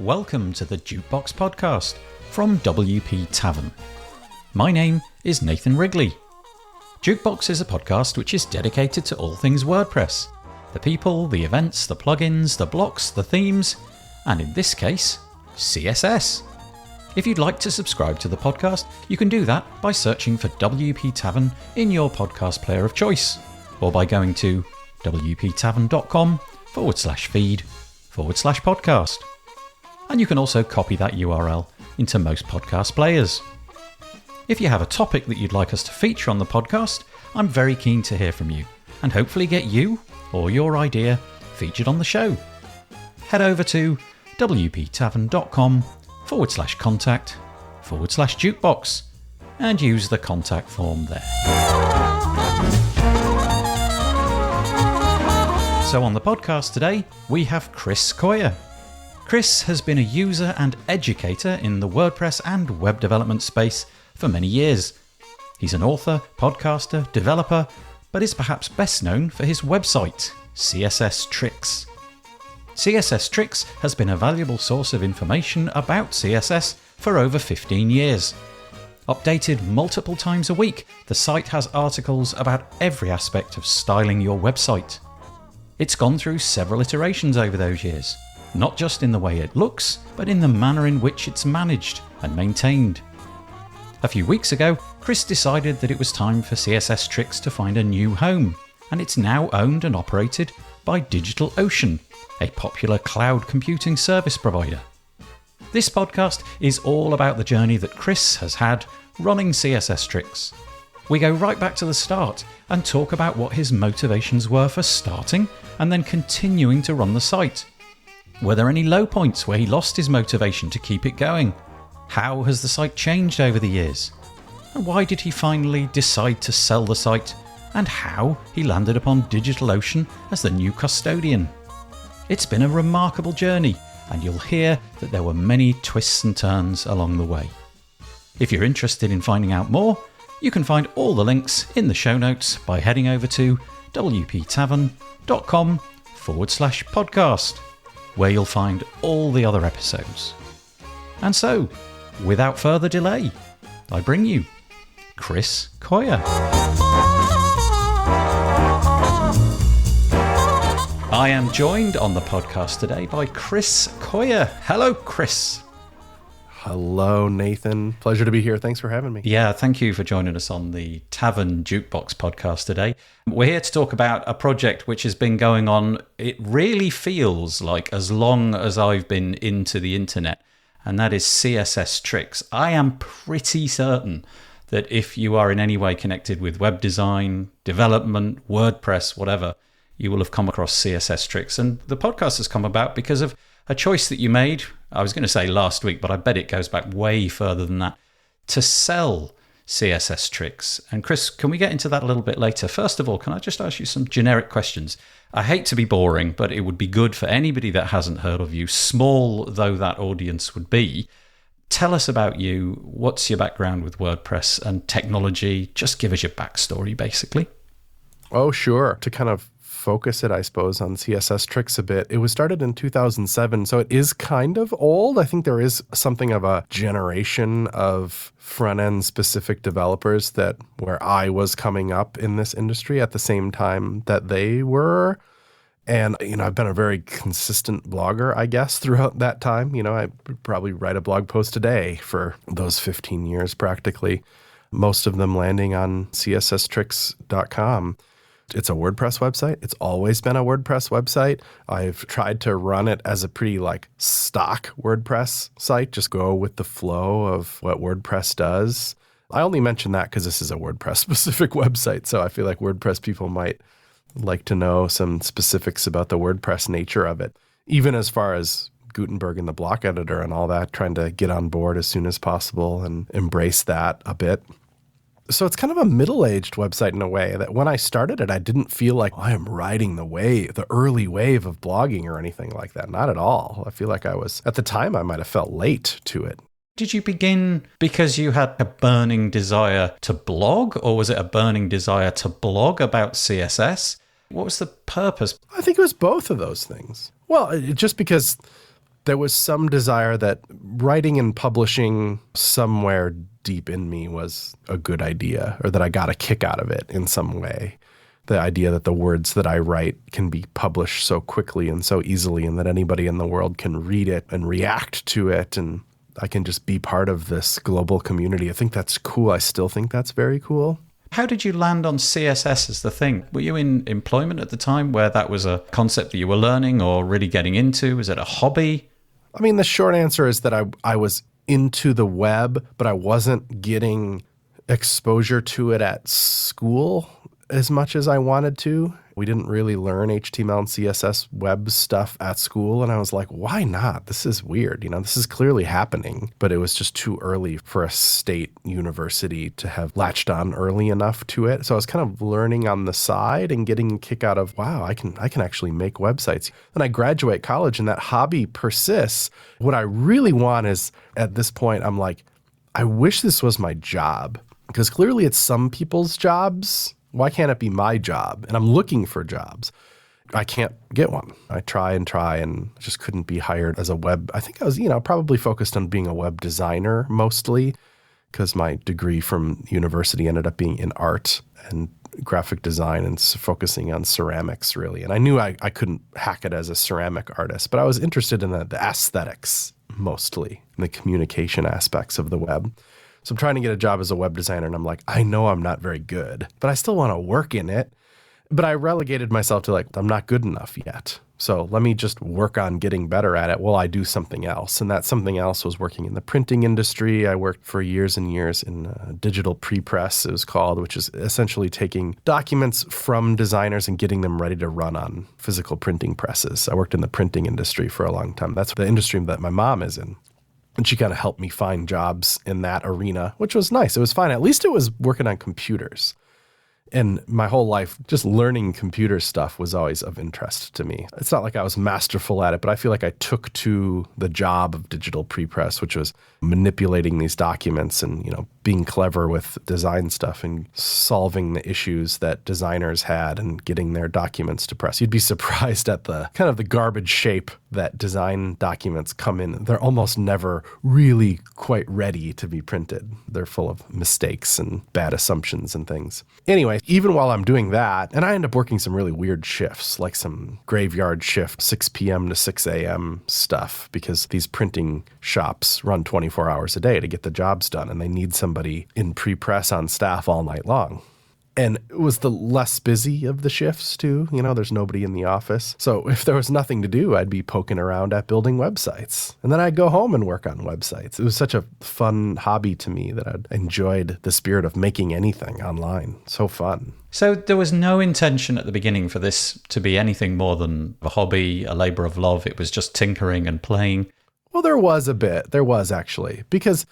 welcome to the Jukebox Podcast from WP Tavern. My name is Nathan Wrigley. Jukebox is a podcast which is dedicated to all things WordPress. The people, the events, the plugins, the blocks, the themes, and in this case, CSS. If you'd like to subscribe to the podcast, you can do that by searching for WP Tavern in your podcast player of choice, or by going to wptavern.com/feed/podcast. And you can also copy that URL into most podcast players. If you have a topic that you'd like us to feature on the podcast, I'm very keen to hear from you and hopefully get you or your idea featured on the show. Head over to wptavern.com/contact/jukebox and use the contact form there. So on the podcast today, we have Chris Coyier. Chris has been a user and educator in the WordPress and web development space for many years. He's an author, podcaster, developer, but is perhaps best known for his website, CSS-Tricks. CSS-Tricks has been a valuable source of information about CSS for over 15 years. Updated multiple times a week, the site has articles about every aspect of styling your website. It's gone through several iterations over those years, not just in the way it looks, but in the manner in which it's managed and maintained. A few weeks ago, Chris decided that it was time for CSS-Tricks to find a new home, and it's now owned and operated by DigitalOcean, a popular cloud computing service provider. This podcast is all about the journey that Chris has had running CSS-Tricks. We go right back to the start and talk about what his motivations were for starting and then continuing to run the site. Were there any low points where he lost his motivation to keep it going? How has the site changed over the years? And why did he finally decide to sell the site? And how he landed upon DigitalOcean as the new custodian? It's been a remarkable journey, and you'll hear that there were many twists and turns along the way. If you're interested in finding out more, you can find all the links in the show notes by heading over to wptavern.com/podcast, where you'll find all the other episodes. And so, without further delay, I bring you Chris Coyier. I am joined on the podcast today by Chris Coyier. Hello, Chris. Hello, Nathan. Pleasure to be here. Thanks for having me. Yeah, thank you for joining us on the Tavern Jukebox podcast today. We're here to talk about a project which has been going on, it really feels like as long as I've been into the internet, and that is CSS-Tricks. I am pretty certain that if you are in any way connected with web design, development, WordPress, whatever, you will have come across CSS-Tricks. And the podcast has come about because of a choice that you made, I was going to say last week, but I bet it goes back way further than that, to sell CSS-Tricks. And Chris, can we get into that a little bit later? First of all, can I just ask you some generic questions? I hate to be boring, but it would be good for anybody that hasn't heard of you, small though that audience would be. Tell us about you. What's your background with WordPress and technology? Just give us your backstory, basically. Oh, sure. To kind of focus it, I suppose, on CSS-Tricks a bit. It was started in 2007, so it is kind of old. I think there is something of a generation of front-end specific developers that where I was coming up in this industry at the same time that they were. And, I've been a very consistent blogger, I guess, throughout that time. I probably write a blog post a day for those 15 years practically, most of them landing on CSS-Tricks.com. It's a WordPress website. It's always been a WordPress website. I've tried to run it as a pretty stock WordPress site, just go with the flow of what WordPress does. I only mention that because this is a WordPress specific website. So I feel like WordPress people might like to know some specifics about the WordPress nature of it, even as far as Gutenberg and the block editor and all that, trying to get on board as soon as possible and embrace that a bit. So it's kind of a middle-aged website in a way that when I started it, I didn't feel like I am riding the early wave of blogging or anything like that. Not at all. I feel like at the time, I might have felt late to it. Did you begin because you had a burning desire to blog, or was it a burning desire to blog about CSS? What was the purpose? I think it was both of those things. Well, just because there was some desire that writing and publishing somewhere deep in me was a good idea, or that I got a kick out of it in some way. The idea that the words that I write can be published so quickly and so easily, and that anybody in the world can read it and react to it, and I can just be part of this global community. I think that's cool. I still think that's very cool. How did you land on CSS as the thing? Were you in employment at the time where that was a concept that you were learning or really getting into? Was it a hobby? I mean, the short answer is that I was into the web, but I wasn't getting exposure to it at school as much as I wanted to. We didn't really learn HTML and CSS web stuff at school. And I was like, why not? This is weird. This is clearly happening, but it was just too early for a state university to have latched on early enough to it. So I was kind of learning on the side and getting a kick out of, wow, I can actually make websites. Then I graduate college and that hobby persists. What I really want is, at this point, I'm like, I wish this was my job, because clearly it's some people's jobs. Why can't it be my job? And I'm looking for jobs. I can't get one. I try and just couldn't be hired as a web. I think I was, probably focused on being a web designer mostly, because my degree from university ended up being in art and graphic design and focusing on ceramics, really. And I knew I couldn't hack it as a ceramic artist, but I was interested in the aesthetics mostly, and the communication aspects of the web. So I'm trying to get a job as a web designer, and I'm like, I know I'm not very good, but I still want to work in it. But I relegated myself to I'm not good enough yet. So let me just work on getting better at it while I do something else. And that something else was working in the printing industry. I worked for years and years in digital prepress, it was called, which is essentially taking documents from designers and getting them ready to run on physical printing presses. I worked in the printing industry for a long time. That's the industry that my mom is in. And she kind of helped me find jobs in that arena, which was nice. It was fine. At least it was working on computers. And my whole life, just learning computer stuff was always of interest to me. It's not like I was masterful at it, but I feel like I took to the job of digital prepress, which was manipulating these documents and, being clever with design stuff and solving the issues that designers had and getting their documents to press. You'd be surprised at the kind of the garbage shape that design documents come in. They're almost never really quite ready to be printed. They're full of mistakes and bad assumptions and things. Anyway, even while I'm doing that, and I end up working some really weird shifts, like some graveyard shift, 6 p.m. to 6 a.m. stuff, because these printing shops run 24 hours a day to get the jobs done, and they need somebody in pre-press on staff all night long. And it was the less busy of the shifts too. There's nobody in the office. So if there was nothing to do, I'd be poking around at building websites. And then I'd go home and work on websites. It was such a fun hobby to me that I'd enjoyed the spirit of making anything online. So fun. So there was no intention at the beginning for this to be anything more than a hobby, a labor of love. It was just tinkering and playing. Well, there was a bit. There was actually, because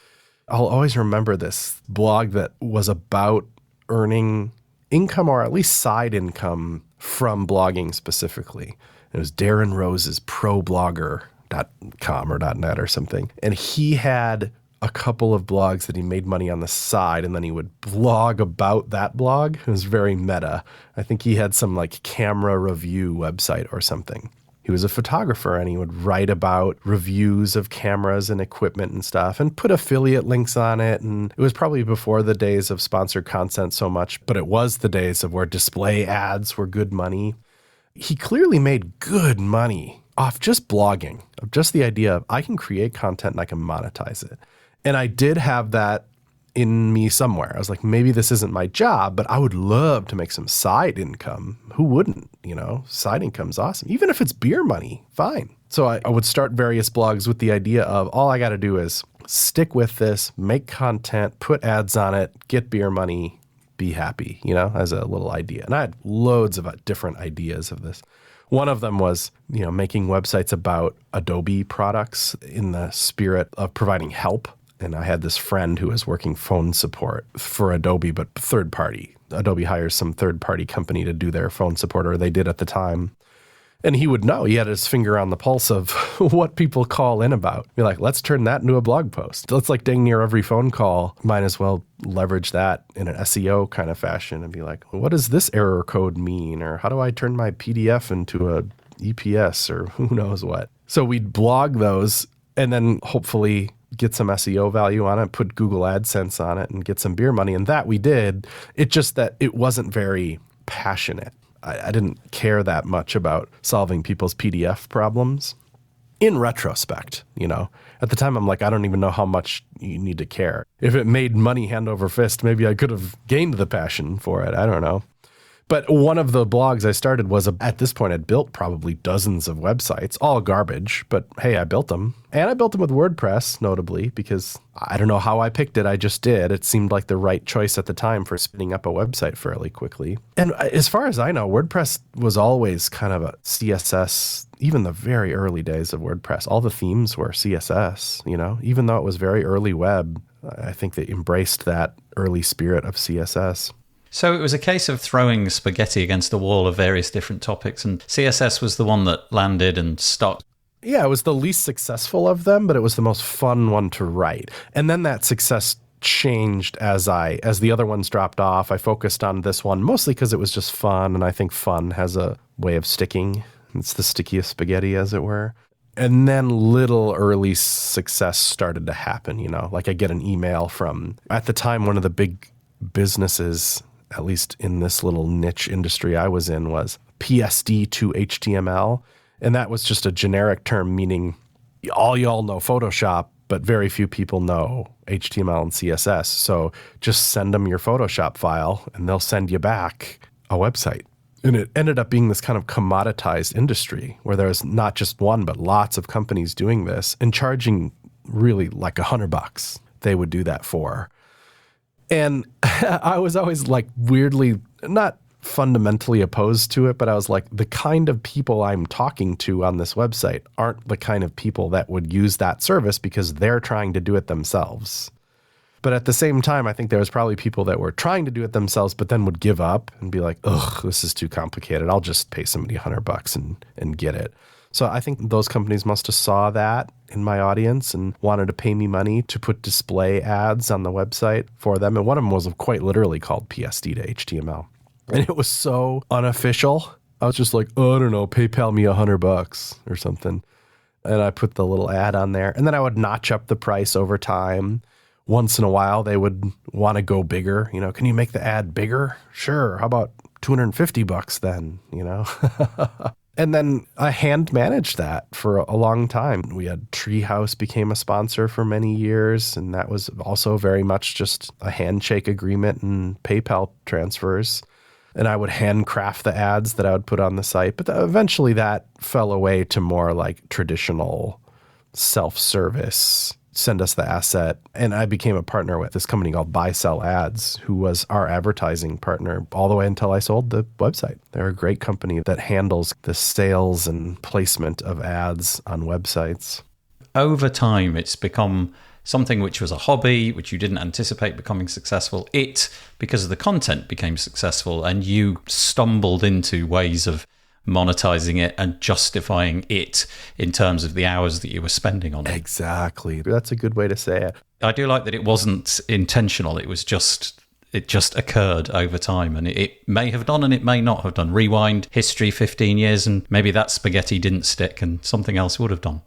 I'll always remember this blog that was about earning income, or at least side income, from blogging specifically. It was Darren Rose's ProBlogger.com or .net or something. And he had a couple of blogs that he made money on the side, and then he would blog about that blog. It was very meta. I think he had some camera review website or something. He was a photographer, and he would write about reviews of cameras and equipment and stuff and put affiliate links on it. And it was probably before the days of sponsored content so much, but it was the days of where display ads were good money. He clearly made good money off just blogging, of just the idea of I can create content and I can monetize it. And I did have that in me somewhere. I was like, maybe this isn't my job, but I would love to make some side income. Who wouldn't? Side income's awesome. Even if it's beer money, fine. So I would start various blogs with the idea of all I got to do is stick with this, make content, put ads on it, get beer money, be happy, as a little idea. And I had loads of different ideas of this. One of them was, making websites about Adobe products in the spirit of providing help. And I had this friend who was working phone support for Adobe, but third party. Adobe hires some third party company to do their phone support, or they did at the time. And he would know. He had his finger on the pulse of what people call in about. Be like, let's turn that into a blog post. Let's dang near every phone call. Might as well leverage that in an SEO kind of fashion and be like, well, what does this error code mean? Or how do I turn my PDF into a EPS or who knows what? So we'd blog those and then hopefully get some SEO value on it, put Google AdSense on it and get some beer money. And that we did. It just that it wasn't very passionate. I didn't care that much about solving people's PDF problems. In retrospect, at the time I'm like, I don't even know how much you need to care. If it made money hand over fist, maybe I could have gained the passion for it. I don't know. But one of the blogs I started was, at this point, I'd built probably dozens of websites, all garbage, but hey, I built them. And I built them with WordPress, notably, because I don't know how I picked it. I just did. It seemed like the right choice at the time for spinning up a website fairly quickly. And as far as I know, WordPress was always kind of a CSS, even the very early days of WordPress. All the themes were CSS, even though it was very early web. I think they embraced that early spirit of CSS. So it was a case of throwing spaghetti against the wall of various different topics, and CSS was the one that landed and stuck. Yeah, it was the least successful of them, but it was the most fun one to write. And then that success changed as the other ones dropped off. I focused on this one mostly because it was just fun, and I think fun has a way of sticking. It's the stickiest spaghetti, as it were. And then little early success started to happen, like I get an email from, at the time, one of the big businesses, at least in this little niche industry I was in, was PSD to HTML. And that was just a generic term meaning all y'all know Photoshop, but very few people know HTML and CSS. So just send them your Photoshop file and they'll send you back a website. And it ended up being this kind of commoditized industry where there's not just one, but lots of companies doing this and charging really like $100 they would do that for. And I was always like weirdly, not fundamentally opposed to it, but I was like, the kind of people I'm talking to on this website aren't the kind of people that would use that service because they're trying to do it themselves. But at the same time, I think there was probably people that were trying to do it themselves, but then would give up and be like, ugh, this is too complicated. I'll just pay somebody $100 and get it. So I think those companies must have saw that in my audience and wanted to pay me money to put display ads on the website for them. And one of them was quite literally called PSD to HTML. And it was so unofficial. I was just like, oh, I don't know, PayPal me $100 or something. And I put the little ad on there. And then I would notch up the price over time. Once in a while, they would want to go bigger. Can you make the ad bigger? Sure. How about $250 then? And then I hand managed that for a long time. We had Treehouse became a sponsor for many years, and that was also very much just a handshake agreement and PayPal transfers. And I would handcraft the ads that I would put on the site. But eventually that fell away to more like traditional self-service, send us the asset. And I became a partner with this company called Buy Sell Ads, who was our advertising partner all the way until I sold the website. They're a great company that handles the sales and placement of ads on websites. Over time, it's become something which was a hobby, which you didn't anticipate becoming successful. It, because of the content, became successful, and you stumbled into ways of monetizing it and justifying it in terms of the hours that you were spending on it. Exactly. That's a good way to say it. I do like that it wasn't intentional. It just occurred over time, and it may have done and it may not have done. Rewind history 15 years and maybe that spaghetti didn't stick and something else would have done.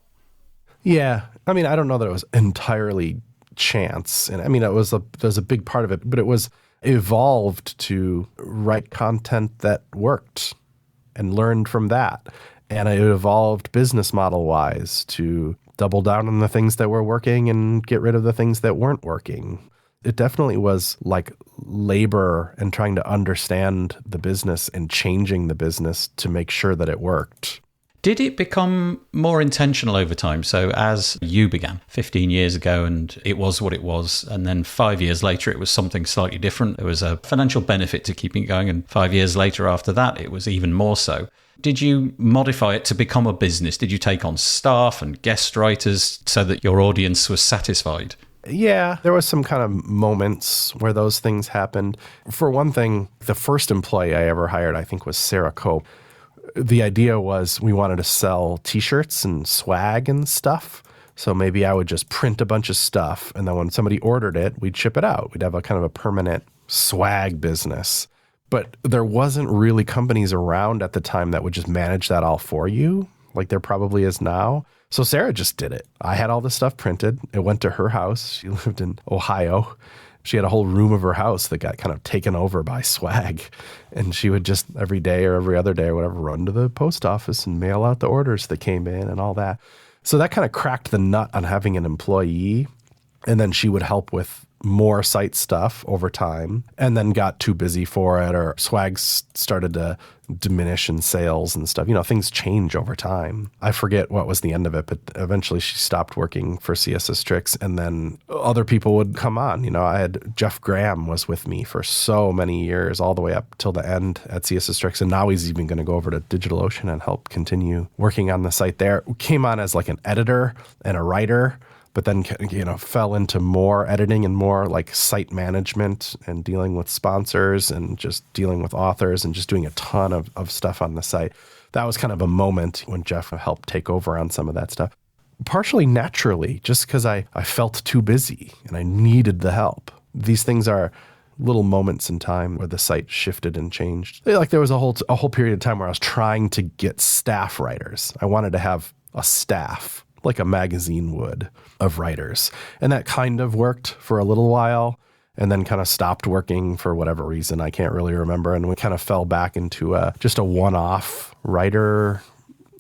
Yeah. I mean, I don't know that it was entirely chance. And I mean, there's a big part of it, but it was evolved to write content that worked and learned from that. And it evolved business model wise to double down on the things that were working and get rid of the things that weren't working. It definitely was like labor and trying to understand the business and changing the business to make sure that it worked. Did it become more intentional over time? So as you began 15 years ago and it was what it was, and then 5 years later it was something slightly different. There was a financial benefit to keeping it going, and 5 years later after that it was even more so. Did you modify it to become a business? Did you take on staff and guest writers so that your audience was satisfied? Yeah, there was some kind of moments where those things happened. For one thing, the first employee I ever hired, I think, was Sarah Cope. The idea was we wanted to sell t-shirts and swag and stuff. So maybe I would just print a bunch of stuff, and then when somebody ordered it, we'd ship it out. We'd have a kind of a permanent swag business. But there wasn't really companies around at the time that would just manage that all for you, like there probably is now. So Sarah just did it. I had all this stuff printed. It went to her house. She lived in Ohio. She had a whole room of her house that got kind of taken over by swag. And she would just every day or every other day or whatever, run to the post office and mail out the orders that came in and all that. So that kind of cracked the nut on having an employee. And then she would help with more site stuff over time and then got too busy for it, or swag started to diminish in sales and stuff. Things change over time. I forget what was the end of it, but eventually she stopped working for CSS-Tricks and then other people would come on. I had Jeff Graham was with me for so many years, all the way up till the end at CSS-Tricks. And now he's even going to go over to DigitalOcean and help continue working on the site there. Came on as like an editor and a writer, but then, fell into more editing and more like site management and dealing with sponsors and just dealing with authors and just doing a ton of stuff on the site. That was kind of a moment when Jeff helped take over on some of that stuff. Partially naturally, just because I felt too busy and I needed the help. These things are little moments in time where the site shifted and changed. Like there was a whole period of time where I was trying to get staff writers. I wanted to have a staff, like a magazine would, of writers. And that kind of worked for a little while and then kind of stopped working for whatever reason. I can't really remember. And we kind of fell back into just a one-off writer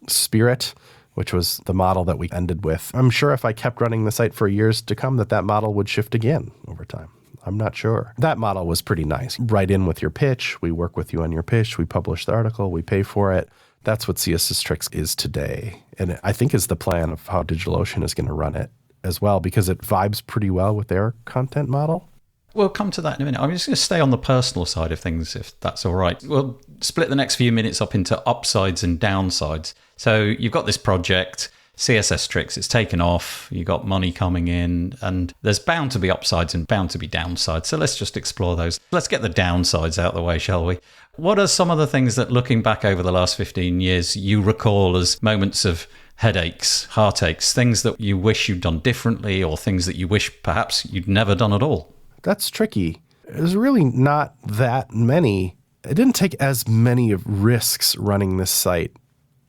spirit, which was the model that we ended with. I'm sure if I kept running the site for years to come, that model would shift again over time. I'm not sure. That model was pretty nice. Write in with your pitch. We work with you on your pitch. We publish the article. We pay for it. That's what CSS-Tricks is today. And I think is the plan of how DigitalOcean is going to run it as well, because it vibes pretty well with their content model. We'll come to that in a minute. I'm just going to stay on the personal side of things, if that's all right. We'll split the next few minutes up into upsides and downsides. So you've got this project, CSS-Tricks, it's taken off, you got money coming in, and there's bound to be upsides and bound to be downsides. So let's just explore those. Let's get the downsides out of the way, shall we? What are some of the things that, looking back over the last 15 years, you recall as moments of headaches, heartaches, things that you wish you'd done differently, or things that you wish perhaps you'd never done at all? That's tricky. There's really not that many. I didn't take as many risks running this site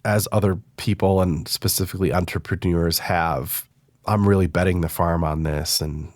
as other people and specifically entrepreneurs have. I'm really betting the farm on this, and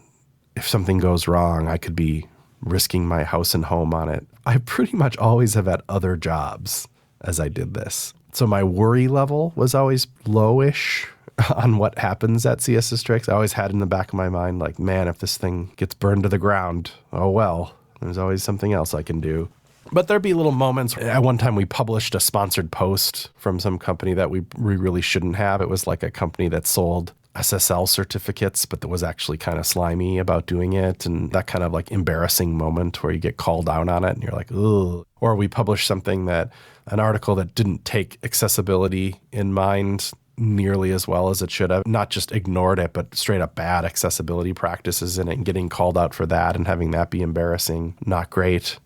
if something goes wrong, I could be risking my house and home on it. I pretty much always have had other jobs as I did this. So my worry level was always lowish on what happens at CSS-Tricks. I always had in the back of my mind, like, man, if this thing gets burned to the ground, oh well, there's always something else I can do. But there'd be little moments. At one time, we published a sponsored post from some company that we really shouldn't have. It was like a company that sold SSL certificates, but that was actually kind of slimy about doing it. And that kind of like embarrassing moment where you get called out on it and you're like, ugh. Or we published an article that didn't take accessibility in mind nearly as well as it should have. Not just ignored it, but straight up bad accessibility practices in it, and getting called out for that and having that be embarrassing. Not great.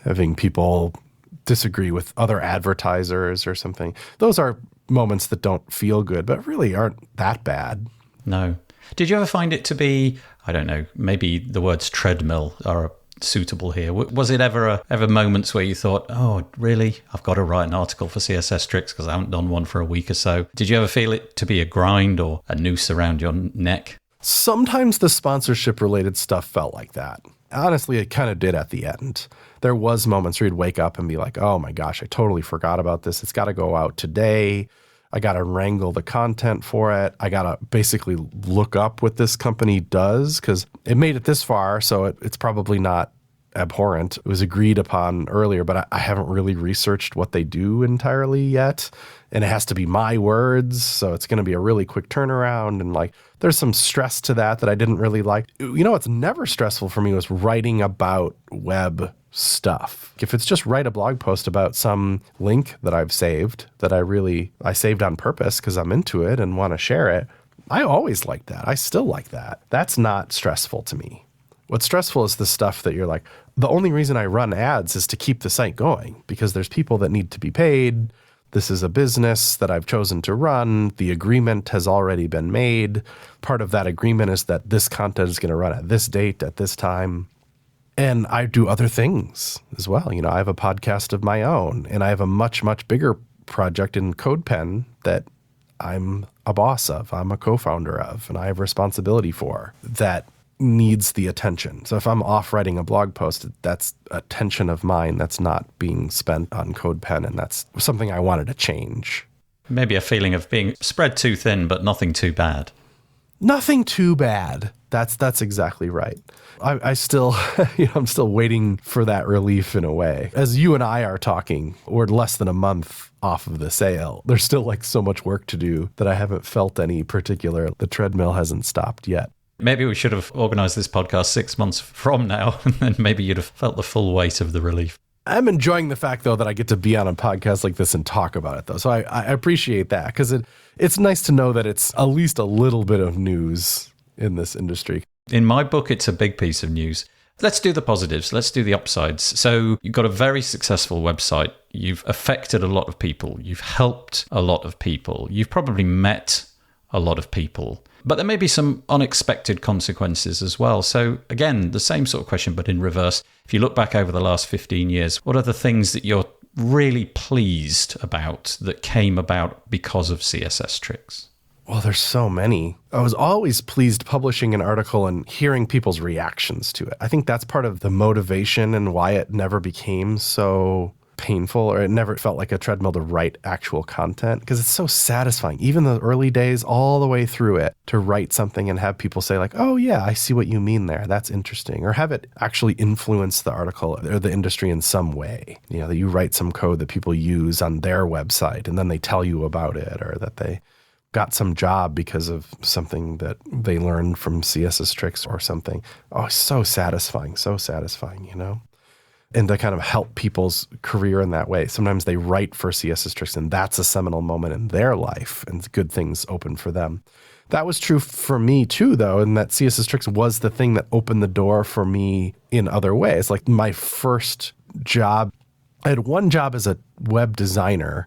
Having people disagree with other advertisers or something. Those are moments that don't feel good, but really aren't that bad. No. Did you ever find it to be, I don't know, maybe the words treadmill are suitable here. Was it ever moments where you thought, oh, really? I've got to write an article for CSS-Tricks because I haven't done one for a week or so. Did you ever feel it to be a grind or a noose around your neck? Sometimes the sponsorship related stuff felt like that. Honestly, it kind of did at the end. There was moments where you'd wake up and be like, oh my gosh, I totally forgot about this. It's got to go out today. I got to wrangle the content for it. I got to basically look up what this company does because it made it this far, so it's probably not abhorrent. It was agreed upon earlier, but I haven't really researched what they do entirely yet. And it has to be my words, so it's going to be a really quick turnaround. And like, there's some stress to that I didn't really like. You know what's never stressful for me was writing about web stuff. If it's just write a blog post about some link that I've saved that I saved on purpose because I'm into it and want to share it, I always like that. I still like that. That's not stressful to me. What's stressful is the stuff that you're like, the only reason I run ads is to keep the site going because there's people that need to be paid. This is a business that I've chosen to run. The agreement has already been made. Part of that agreement is that this content is going to run at this date, at this time. And I do other things as well. You know, I have a podcast of my own, and I have a much, much bigger project in Codepen that I'm a boss of, I'm a co-founder of, and I have responsibility for that needs the attention. So if I'm off writing a blog post, that's attention of mine that's not being spent on Codepen, and that's something I wanted to change. Maybe a feeling of being spread too thin, but nothing too bad. Nothing too bad. That's exactly right. I still, I'm still waiting for that relief in a way. As you and I are talking, we're less than a month off of the sale. There's still like so much work to do that I haven't felt any particular, the treadmill hasn't stopped yet. Maybe we should have organized this podcast 6 months from now, and then maybe you'd have felt the full weight of the relief. I'm enjoying the fact, though, that I get to be on a podcast like this and talk about it, though. So I appreciate that, because it's nice to know that it's at least a little bit of news in this industry. In my book, it's a big piece of news. Let's do the positives. Let's do the upsides. So you've got a very successful website. You've affected a lot of people. You've helped a lot of people. You've probably met a lot of people. But there may be some unexpected consequences as well. So again, the same sort of question, but in reverse. If you look back over the last 15 years, what are the things that you're really pleased about that came about because of CSS-Tricks? Well, there's so many. I was always pleased publishing an article and hearing people's reactions to it. I think that's part of the motivation and why it never became so painful, or it never felt like a treadmill to write actual content, because it's so satisfying, even the early days all the way through it, to write something and have people say like, oh yeah, I see what you mean there. That's interesting. Or have it actually influence the article or the industry in some way. That you write some code that people use on their website and then they tell you about it, or that they got some job because of something that they learned from CSS-Tricks or something. Oh, so satisfying, and to kind of help people's career in that way. Sometimes they write for CSS-Tricks, and that's a seminal moment in their life, and good things open for them. That was true for me too, though, and that CSS-Tricks was the thing that opened the door for me in other ways. Like my first job, I had one job as a web designer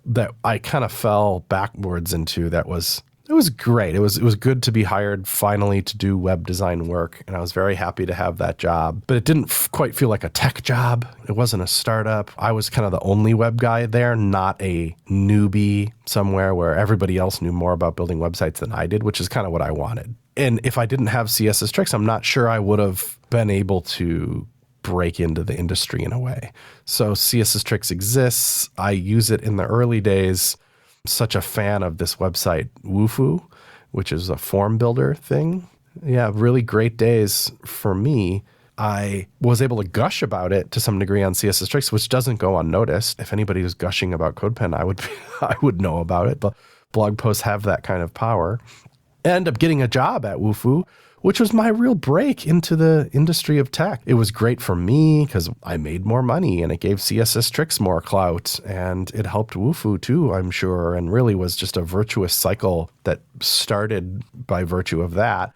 that I kind of fell backwards into. It was great. It was good to be hired finally to do web design work, and I was very happy to have that job. But it didn't quite feel like a tech job. It wasn't a startup. I was kind of the only web guy there, not a newbie somewhere where everybody else knew more about building websites than I did, which is kind of what I wanted. And if I didn't have CSS-Tricks, I'm not sure I would have been able to break into the industry in a way. So CSS-Tricks exists. I use it in the early days. Such a fan of this website, Wufoo, which is a form builder thing. Yeah, really great days for me. I was able to gush about it to some degree on CSS-Tricks, which doesn't go unnoticed. If anybody was gushing about Codepen, I would know about it. But blog posts have that kind of power. I ended up getting a job at Wufoo, which was my real break into the industry of tech. It was great for me because I made more money, and it gave CSS-Tricks more clout, and it helped Wufoo too, I'm sure, and really was just a virtuous cycle that started by virtue of that.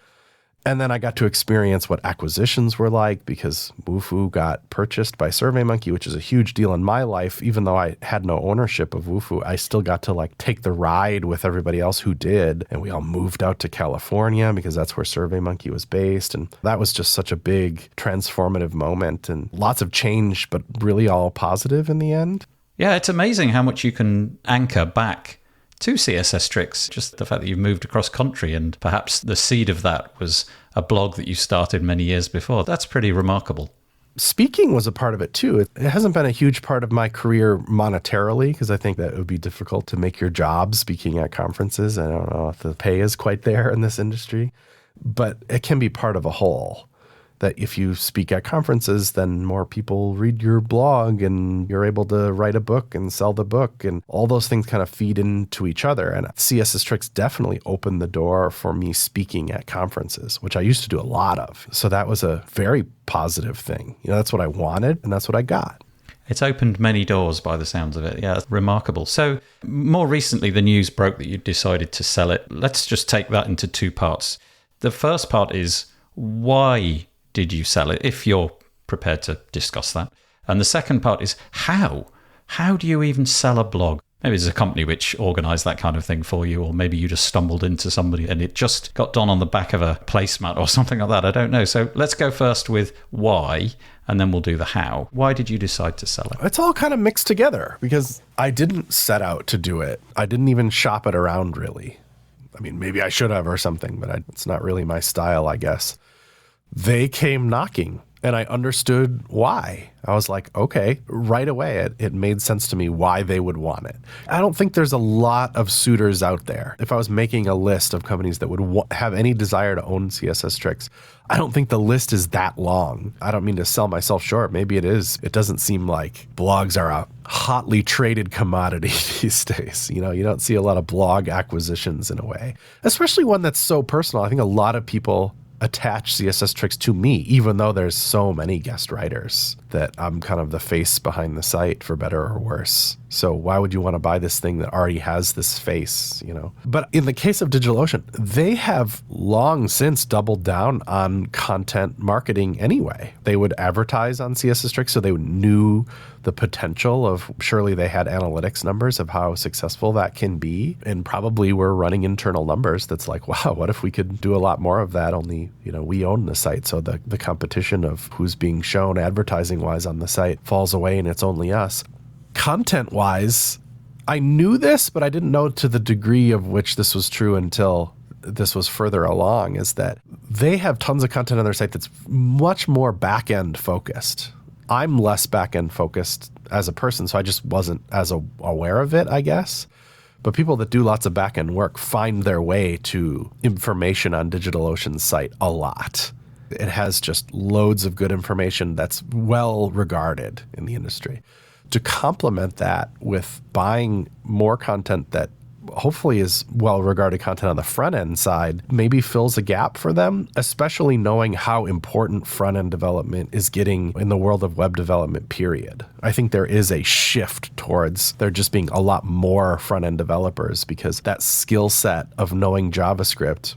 And then I got to experience what acquisitions were like, because Wufoo got purchased by SurveyMonkey, which is a huge deal in my life. Even though I had no ownership of Wufoo, I still got to take the ride with everybody else who did. And we all moved out to California because that's where SurveyMonkey was based. And that was just such a big transformative moment, and lots of change, but really all positive in the end. Yeah, it's amazing how much you can anchor back to CSS-Tricks, just the fact that you've moved across country, and perhaps the seed of that was a blog that you started many years before. That's pretty remarkable. Speaking was a part of it too. It hasn't been a huge part of my career monetarily, because I think that it would be difficult to make your job speaking at conferences. I don't know if the pay is quite there in this industry, but it can be part of a whole. That if you speak at conferences, then more people read your blog, and you're able to write a book and sell the book, and all those things kind of feed into each other. And CSS-Tricks definitely opened the door for me speaking at conferences, which I used to do a lot of. So that was a very positive thing. That's what I wanted, and that's what I got. It's opened many doors by the sounds of it. Yeah, it's remarkable. So more recently, the news broke that you decided to sell it. Let's just take that into two parts. The first part is, why did you sell it, if you're prepared to discuss that? And the second part is how? How do you even sell a blog? Maybe there's a company which organized that kind of thing for you, or maybe you just stumbled into somebody and it just got done on the back of a placemat or something like that. I don't know. So let's go first with why, and then we'll do the how. Why did you decide to sell it? It's all kind of mixed together because I didn't set out to do it. I didn't even shop it around, really. I mean, maybe I should have or something, but it's not really my style, I guess. They came knocking. And I understood why. I was like, okay, right away, it made sense to me why they would want it. I don't think there's a lot of suitors out there. If I was making a list of companies that would have any desire to own CSS-Tricks, I don't think the list is that long. I don't mean to sell myself short. Maybe it is. It doesn't seem like blogs are a hotly traded commodity these days. You don't see a lot of blog acquisitions in a way, especially one that's so personal. I think a lot of people attach CSS-Tricks to me, even though there's so many guest writers that I'm kind of the face behind the site, for better or worse. So why would you want to buy this thing that already has this face, But in the case of DigitalOcean, they have long since doubled down on content marketing anyway. They would advertise on CSS-Tricks, so they knew the potential of, surely they had analytics numbers of how successful that can be, and probably were running internal numbers that's like, wow, what if we could do a lot more of that? Only, we own the site, so the competition of who's being shown advertising-wise on the site falls away and it's only us. Content-wise, I knew this, but I didn't know to the degree of which this was true until this was further along, is that they have tons of content on their site that's much more back-end focused. I'm less back-end focused as a person, so I just wasn't as aware of it, I guess. But people that do lots of back-end work find their way to information on DigitalOcean's site a lot. It has just loads of good information that's well regarded in the industry. To complement that with buying more content that hopefully is well-regarded content on the front-end side, maybe fills a gap for them, especially knowing how important front-end development is getting in the world of web development, period. I think there is a shift towards there just being a lot more front-end developers, because that skill set of knowing JavaScript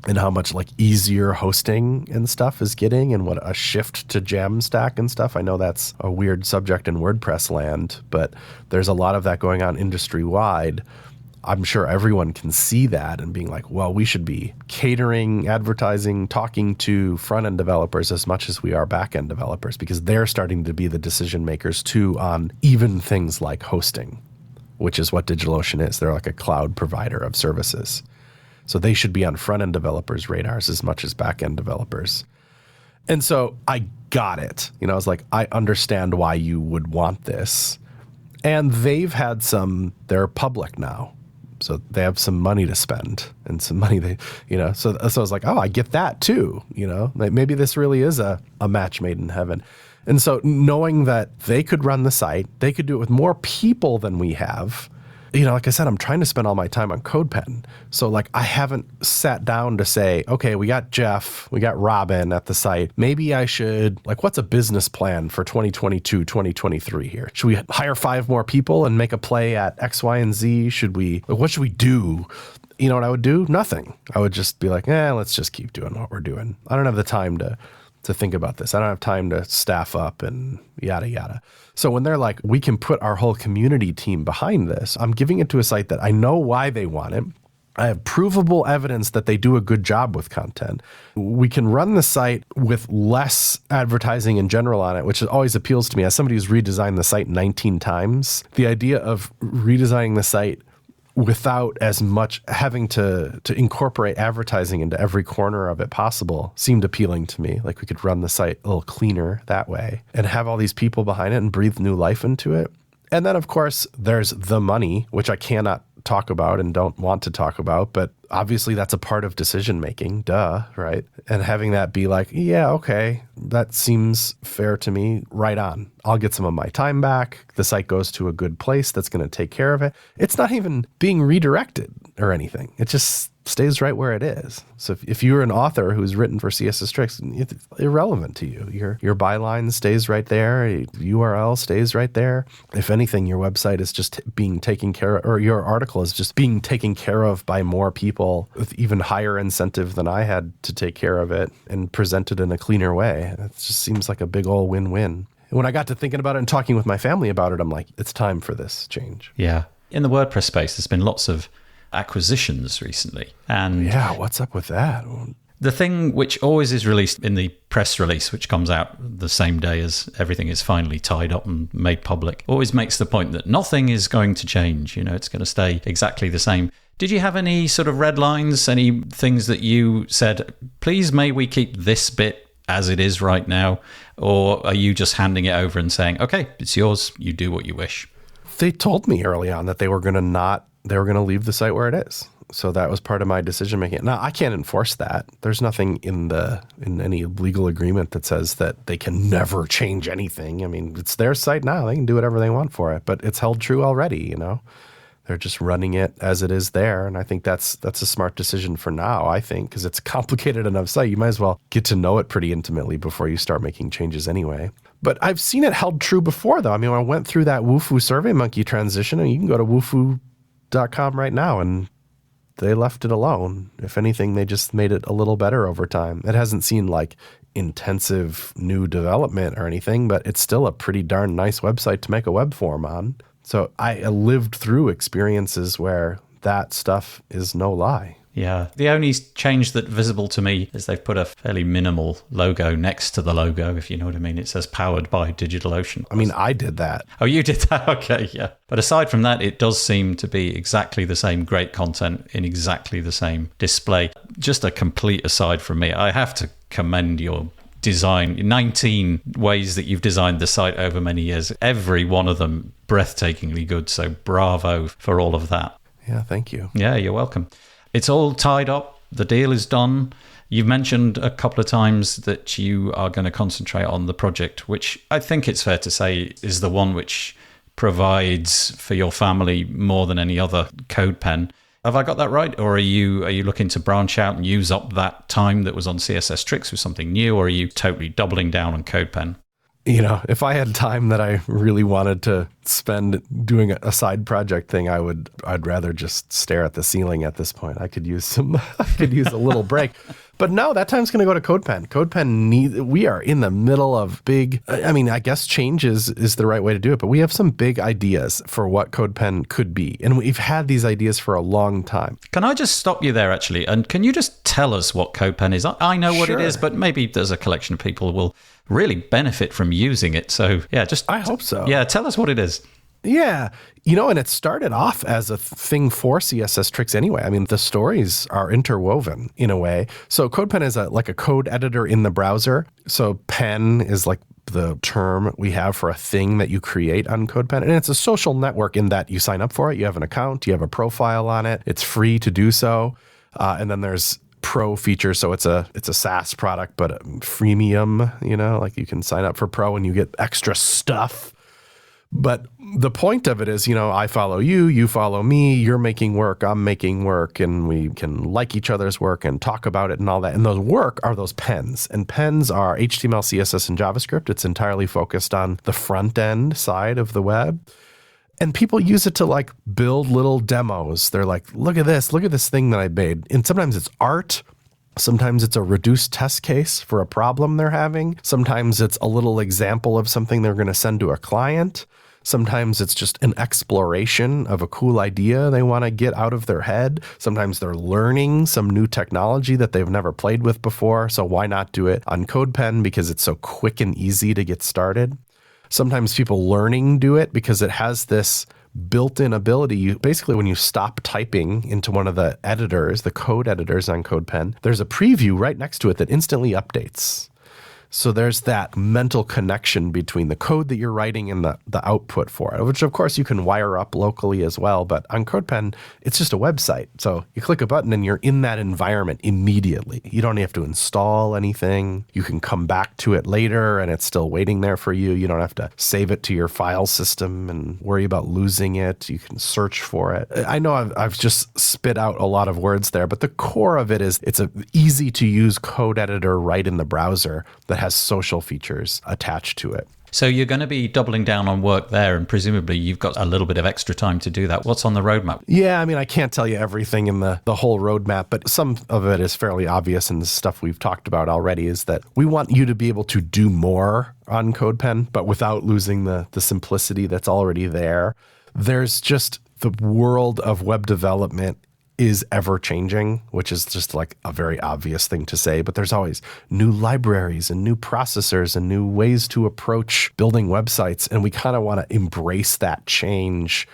and how much easier hosting and stuff is getting, and what a shift to Jamstack and stuff. I know that's a weird subject in WordPress land, but there's a lot of that going on industry-wide. I'm sure everyone can see that and being like, well, we should be catering, advertising, talking to front-end developers as much as we are back-end developers, because they're starting to be the decision makers too on even things like hosting, which is what DigitalOcean is. They're like a cloud provider of services. So they should be on front-end developers' radars as much as back-end developers. And so I got it. I was like, I understand why you would want this. And they've had they're public now. So they have some money to spend and some money so I was like, oh, I get that too. Maybe this really is a match made in heaven. And so knowing that they could run the site, they could do it with more people than we have. Like I said, I'm trying to spend all my time on Codepen. So I haven't sat down to say, okay, we got Jeff, we got Robin at the site. Maybe I should, what's a business plan for 2022, 2023 here? Should we hire 5 more people and make a play at X, Y, and Z? What should we do? You know what I would do? Nothing. I would just be like, let's just keep doing what we're doing. I don't have the time to think about this. I don't have time to staff up and yada, yada. So when they're like, we can put our whole community team behind this, I'm giving it to a site that I know why they want it. I have provable evidence that they do a good job with content. We can run the site with less advertising in general on it, which always appeals to me as somebody who's redesigned the site 19 times. The idea of redesigning the site without as much having to incorporate advertising into every corner of it possible seemed appealing to me. We could run the site a little cleaner that way and have all these people behind it and breathe new life into it. And then, of course, there's the money, which I cannot talk about and don't want to talk about, but obviously that's a part of decision making, right? And having that be like, yeah, okay, that seems fair to me, right on. I'll get some of my time back. The site goes to a good place that's going to take care of it. It's not even being redirected or anything. It just stays right where it is. So if you're an author who's written for CSS-Tricks, it's irrelevant to you. Your byline stays right there. URL stays right there. If anything, your website is just being taken care of, or your article is just being taken care of by more people with even higher incentive than I had to take care of it and presented in a cleaner way. It just seems like a big old win-win. And when I got to thinking about it and talking with my family about it, I'm like, it's time for this change. Yeah. In the WordPress space, there's been lots of acquisitions recently. And yeah, what's up with that? the thing which always is released in the press release, which comes out the same day as everything is finally tied up and made public, always makes the point that nothing is going to change. It's going to stay exactly the same. Did you have any sort of red lines, any things that you said, please may we keep this bit as it is right now? Or are you just handing it over and saying, okay, it's yours, you do what you wish? They told me early on that they were going to leave the site where it is. So that was part of my decision making. Now, I can't enforce that. There's nothing in any legal agreement that says that they can never change anything. I mean, it's their site now. They can do whatever they want for it, but it's held true already, They're just running it as it is there. And I think that's a smart decision for now, I think, because it's a complicated enough site. You might as well get to know it pretty intimately before you start making changes anyway. But I've seen it held true before, though. I mean, when I went through that Wufoo SurveyMonkey transition, and you can go to wufoo.com right now, and they left it alone. If anything, they just made it a little better over time. It hasn't seen like intensive new development or anything, but it's still a pretty darn nice website to make a web form on. So I lived through experiences where that stuff is no lie. Yeah. The only change that's visible to me is they've put a fairly minimal logo next to the logo, if you know what I mean. It says powered by DigitalOcean. I mean, I did that. Oh, you did that? Okay, yeah. But aside from that, it does seem to be exactly the same great content in exactly the same display. Just a complete aside from me, I have to commend your design. 19 ways that you've designed the site over many years. Every one of them breathtakingly good. So bravo for all of that. Yeah, thank you. Yeah, you're welcome. It's all tied up. The deal is done. You've mentioned a couple of times that you are going to concentrate on the project, which I think it's fair to say is the one which provides for your family more than any other Codepen. Have I got that right? Or are you looking to branch out and use up that time that was on CSS-Tricks with something new? Or are you totally doubling down on Codepen? If I had time that I really wanted to spend doing a side project thing, I'd rather just stare at the ceiling at this point. I could use a little break. But no, that time's going to go to Codepen. Codepen we are in the middle of big, I guess change is the right way to do it, but we have some big ideas for what Codepen could be. And we've had these ideas for a long time. Can I just stop you there, actually? And can you just tell us what Codepen is? I know what it is, but maybe there's a collection of people who will really benefit from using it. So yeah, I hope so. Yeah, tell us what it is. Yeah. And it started off as a thing for CSS-Tricks anyway. I mean, the stories are interwoven in a way. So Codepen is like a code editor in the browser. So pen is like the term we have for a thing that you create on Codepen. And it's a social network in that you sign up for it. You have an account. You have a profile on it. It's free to do so. And then there's Pro features. So it's a SaaS product, but freemium, like you can sign up for Pro and you get extra stuff. But the point of it is, I follow you, you follow me, you're making work, I'm making work, and we can like each other's work and talk about it and all that. And those work are those pens. And pens are HTML, CSS, and JavaScript. It's entirely focused on the front end side of the web. And people use it to like build little demos. They're like, look at this thing that I made. And sometimes it's art. Sometimes it's a reduced test case for a problem they're having. Sometimes it's a little example of something they're going to send to a client. Sometimes it's just an exploration of a cool idea they want to get out of their head. Sometimes they're learning some new technology that they've never played with before. So why not do it on Codepen because it's so quick and easy to get started? Sometimes people learning do it because it has this built-in ability. Basically, when you stop typing into one of the editors, the code editors on Codepen, there's a preview right next to it that instantly updates. So there's that mental connection between the code that you're writing and the output for it, which of course you can wire up locally as well. But on Codepen, it's just a website. So you click a button and you're in that environment immediately. You don't have to install anything. You can come back to it later and it's still waiting there for you. You don't have to save it to your file system and worry about losing it. You can search for it. I know I've just spit out a lot of words there, but the core of it is it's an easy to use code editor right in the browser that has social features attached to it. So you're going to be doubling down on work there, and presumably you've got a little bit of extra time to do that. What's on the roadmap? Yeah, I can't tell you everything in the whole roadmap, but some of it is fairly obvious, and the stuff we've talked about already is that we want you to be able to do more on Codepen, but without losing the simplicity that's already there. There's just the world of web development is ever changing, which is just like a very obvious thing to say, but there's always new libraries and new processors and new ways to approach building websites. And we kind of want to embrace that change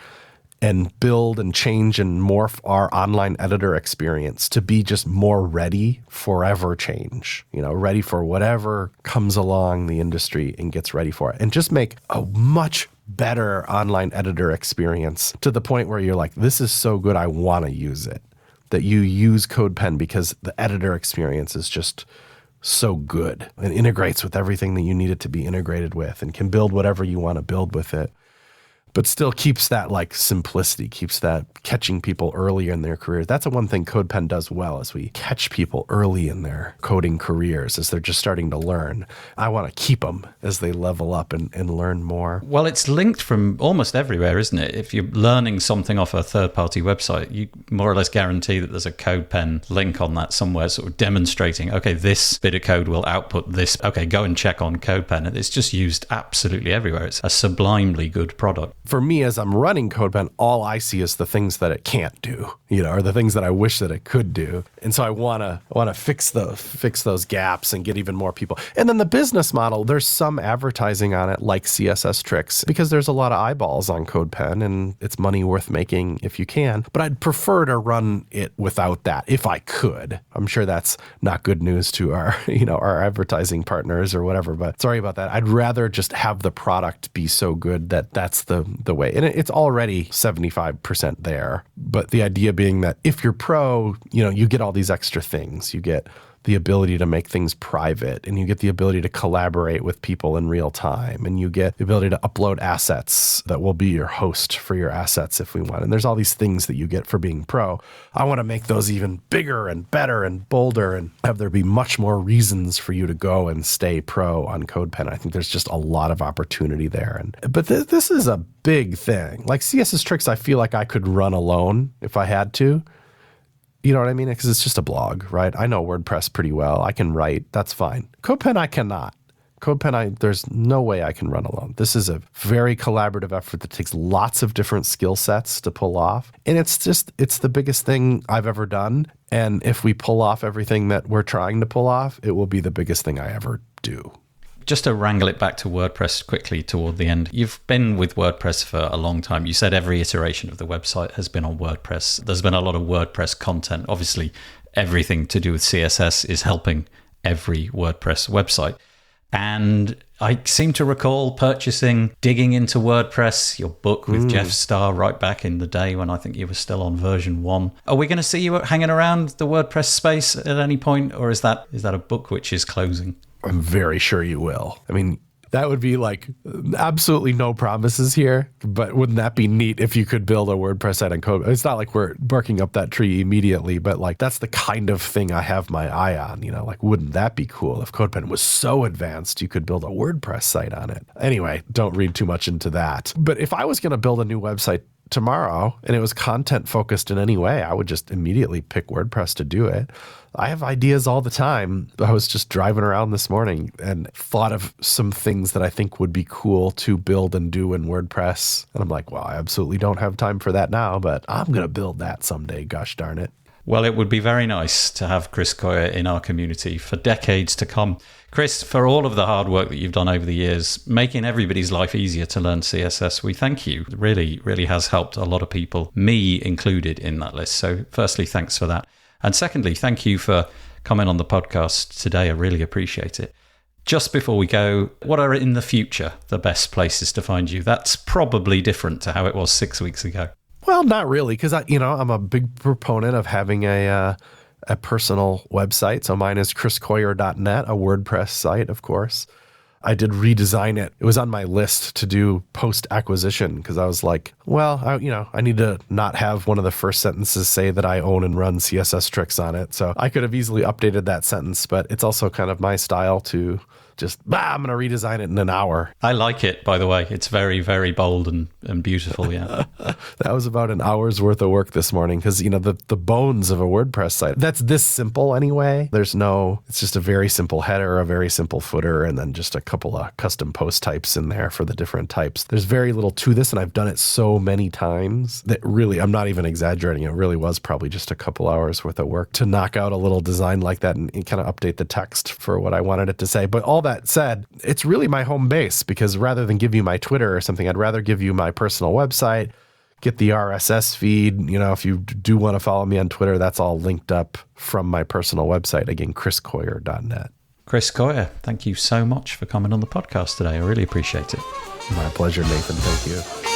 and build and change and morph our online editor experience to be just more ready for ever change, ready for whatever comes along the industry and gets ready for it, and just make a much better online editor experience to the point where you're like, this is so good, I want to use it. That you use Codepen because the editor experience is just so good and integrates with everything that you need it to be integrated with and can build whatever you want to build with it. But still keeps that like simplicity, keeps that catching people early in their careers. That's the one thing Codepen does well, is we catch people early in their coding careers as they're just starting to learn. I want to keep them as they level up and learn more. Well, it's linked from almost everywhere, isn't it? If you're learning something off a third-party website, you more or less guarantee that there's a Codepen link on that somewhere, sort of demonstrating, okay, this bit of code will output this. Okay, go and check on Codepen. It's just used absolutely everywhere. It's a sublimely good product. For me, as I'm running Codepen, all I see is the things that it can't do, or the things that I wish that it could do. And so I want to fix those gaps and get even more people. And then the business model, there's some advertising on it like CSS-Tricks, because there's a lot of eyeballs on Codepen and it's money worth making if you can. But I'd prefer to run it without that if I could. I'm sure that's not good news to our, our advertising partners or whatever, but sorry about that. I'd rather just have the product be so good that that's the way. And it's already 75% there. But the idea being that if you're pro, you get all these extra things. You get the ability to make things private, and you get the ability to collaborate with people in real time, and you get the ability to upload assets that will be your host for your assets if we want. And there's all these things that you get for being pro. I want to make those even bigger and better and bolder and have there be much more reasons for you to go and stay pro on Codepen. I think there's just a lot of opportunity there. But this is a big thing. Like CSS-Tricks, I feel like I could run alone if I had to. You know what I mean? Because it's just a blog, right? I know WordPress pretty well. I can write. That's fine. Codepen, I cannot. Codepen, there's no way I can run alone. This is a very collaborative effort that takes lots of different skill sets to pull off. And it's the biggest thing I've ever done. And if we pull off everything that we're trying to pull off, it will be the biggest thing I ever do. Just to wrangle it back to WordPress quickly toward the end, you've been with WordPress for a long time. You said every iteration of the website has been on WordPress. There's been a lot of WordPress content. Obviously, everything to do with CSS is helping every WordPress website. And I seem to recall digging into WordPress, your book with Jeff Starr right back in the day when I think you were still on version 1. Are we going to see you hanging around the WordPress space at any point, or is that a book which is closing? I'm very sure you will. I mean, that would be like absolutely no promises here, but wouldn't that be neat if you could build a WordPress site on Codepen? It's not like we're barking up that tree immediately, but like that's the kind of thing I have my eye on, like wouldn't that be cool if Codepen was so advanced you could build a WordPress site on it? Anyway, don't read too much into that. But if I was going to build a new website tomorrow and it was content focused in any way, I would just immediately pick WordPress to do it. I have ideas all the time. I was just driving around this morning and thought of some things that I think would be cool to build and do in WordPress. And I'm like, well, I absolutely don't have time for that now, but I'm going to build that someday. Gosh darn it. Well, it would be very nice to have Chris Coyier in our community for decades to come. Chris, for all of the hard work that you've done over the years, making everybody's life easier to learn CSS, we thank you. It really, really has helped a lot of people, me included in that list. So firstly, thanks for that. And secondly, thank you for coming on the podcast today. I really appreciate it. Just before we go, what are in the future the best places to find you? That's probably different to how it was 6 weeks ago. Well, not really, because I'm a big proponent of having a personal website. So mine is chriscoyier.net, a WordPress site, of course. I did redesign it. It was on my list to do post-acquisition because I was like, well, I need to not have one of the first sentences say that I own and run CSS-Tricks on it. So I could have easily updated that sentence, but it's also kind of my style to just, I'm going to redesign it in an hour. I like it, by the way. It's very, very bold and beautiful, yeah. That was about an hour's worth of work this morning because, the bones of a WordPress site, that's this simple anyway. It's just a very simple header, a very simple footer, and then just a couple of custom post types in there for the different types. There's very little to this, and I've done it so so many times that really, I'm not even exaggerating. It really was probably just a couple hours worth of work to knock out a little design like that and kind of update the text for what I wanted it to say. But all that said, it's really my home base, because rather than give you my Twitter or something, I'd rather give you my personal website, get the RSS feed. If you do want to follow me on Twitter, that's all linked up from my personal website. Again, chriscoyier.net. Chris Coyier, thank you so much for coming on the podcast today. I really appreciate it. My pleasure, Nathan. Thank you.